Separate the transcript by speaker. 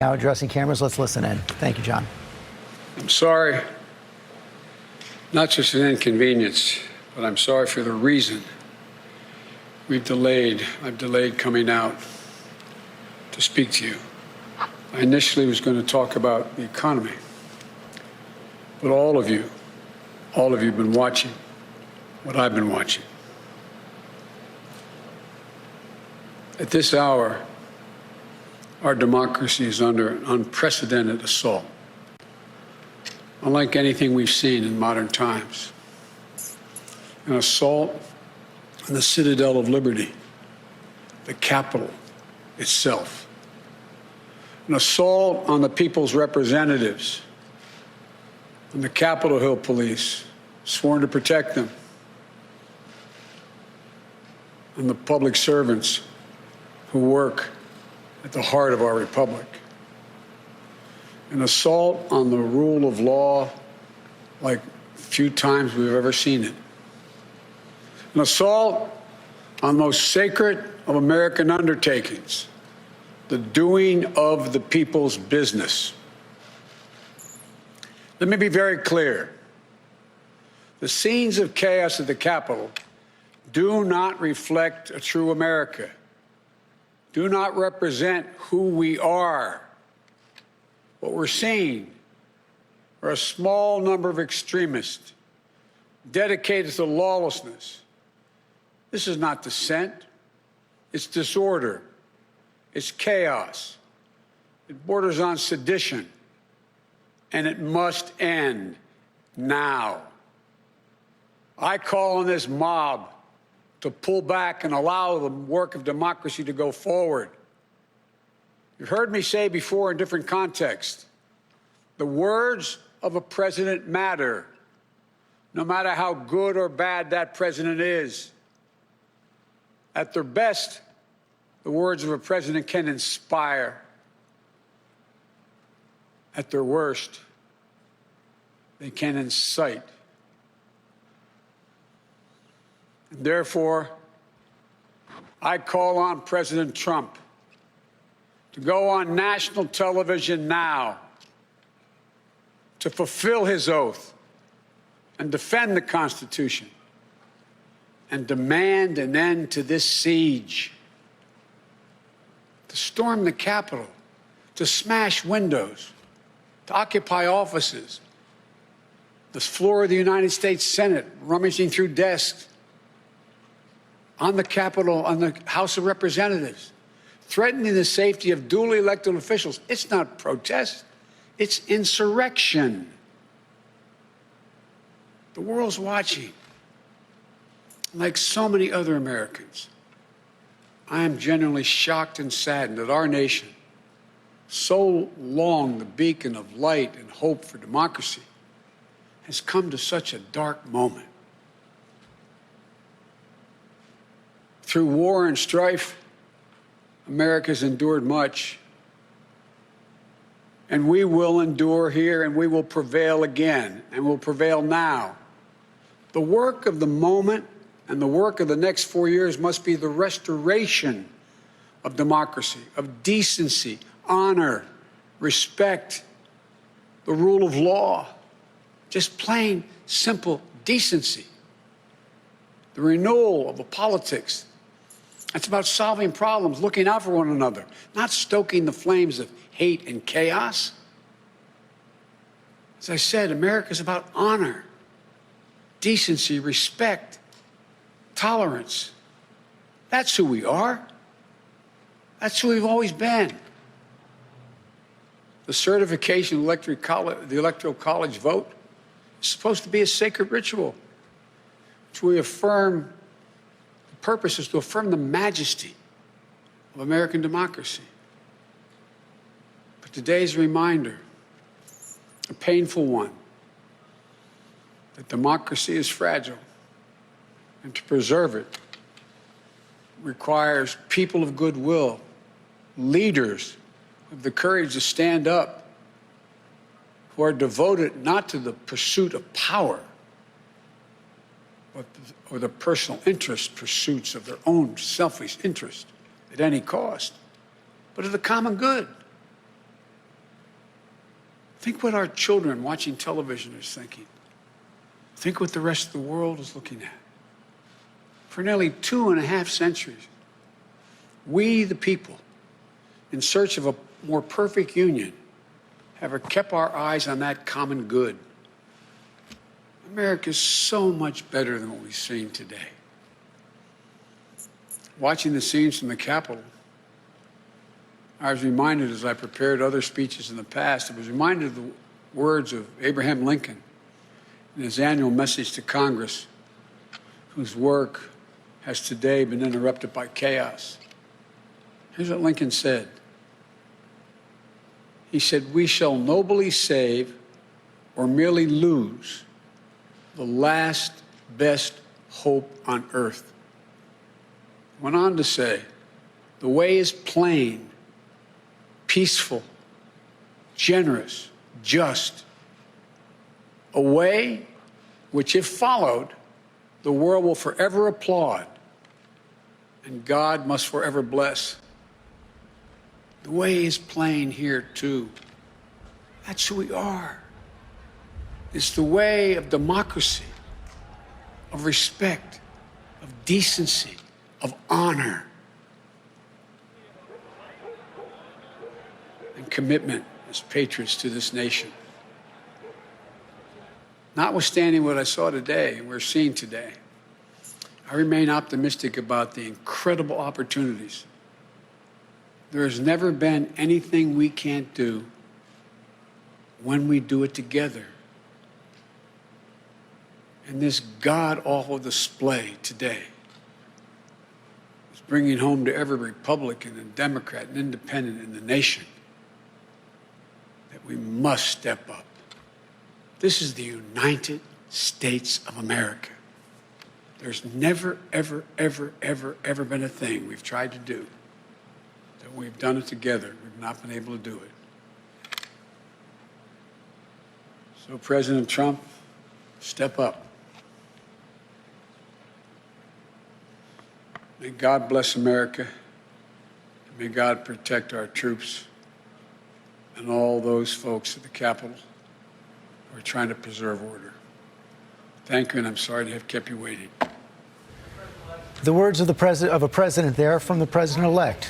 Speaker 1: Now addressing cameras, let's listen in. Thank you, John.
Speaker 2: I'm sorry, not just an inconvenience, but I'm sorry for the reason I've delayed coming out to speak to you. I initially was going to talk about the economy, but all of you have been watching what I've been watching. At this hour, our democracy is under an unprecedented assault, unlike anything we've seen in modern times. An assault on the citadel of liberty, the Capitol itself. An assault on the people's representatives, on the Capitol Hill police, sworn to protect them, on the public servants who work at the heart of our republic. An assault on the rule of law like few times we've ever seen it. An assault on the most sacred of American undertakings, the doing of the people's business. Let me be very clear. The scenes of chaos at the Capitol do not reflect a true America, do not represent who we are. What we're seeing are a small number of extremists dedicated to lawlessness. This is not dissent. It's disorder. It's chaos. It borders on sedition. And it must end now. I call on this mob to pull back and allow the work of democracy to go forward. You've heard me say before in different contexts, the words of a president matter, no matter how good or bad that president is. At their best, the words of a president can inspire. At their worst, they can incite. And therefore, I call on President Trump to go on national television now to fulfill his oath and defend the Constitution and demand an end to this siege, to storm the Capitol, to smash windows, to occupy offices, the floor of the United States Senate, rummaging through desks, on the Capitol, on the House of Representatives, threatening the safety of duly elected officials. It's not protest, it's insurrection. The world's watching. Like so many other Americans, I am genuinely shocked and saddened that our nation, so long the beacon of light and hope for democracy, has come to such a dark moment. Through war and strife, America's endured much. And we will endure here, and we will prevail again, and will prevail now. The work of the moment and the work of the next 4 years must be the restoration of democracy, of decency, honor, respect, the rule of law, just plain, simple decency. The renewal of the politics. It's about solving problems, looking out for one another, not stoking the flames of hate and chaos. As I said, America's about honor, decency, respect, tolerance. That's who we are. That's who we've always been. The certification of the Electoral College vote is supposed to be a sacred ritual, which we affirm. The purpose is to affirm the majesty of American democracy. But today's a reminder, a painful one, that democracy is fragile, and to preserve it requires people of goodwill, leaders with the courage to stand up, who are devoted not to the pursuit of power, or the personal interest pursuits of their own selfish interest at any cost, but of the common good. Think what our children watching television are thinking. Think what the rest of the world is looking at. For nearly 2.5 centuries, we, the people, in search of a more perfect union, have kept our eyes on that common good. America is so much better than what we've seen today. Watching the scenes from the Capitol, I was reminded, as I prepared other speeches in the past, I was reminded of the words of Abraham Lincoln in his annual message to Congress, whose work has today been interrupted by chaos. Here's what Lincoln said. He said, "We shall nobly save or merely lose the last best hope on earth." Went on to say, "The way is plain, peaceful, generous, just. A way which, if followed, the world will forever applaud and God must forever bless." The way is plain here, too. That's who we are. It's the way of democracy, of respect, of decency, of honor, and commitment as patriots to this nation. Notwithstanding what I saw today and we're seeing today, I remain optimistic about the incredible opportunities. There has never been anything we can't do when we do it together. And this god-awful display today is bringing home to every Republican and Democrat and Independent in the nation that we must step up. This is the United States of America. There's never, ever, ever, ever, ever been a thing we've tried to do that we've done it together. We've not been able to do it. So, President Trump, step up. May God bless America. And may God protect our troops and all those folks at the Capitol who are trying to preserve order. Thank you, and I'm sorry to have kept you waiting.
Speaker 1: The words of a president there from the president-elect.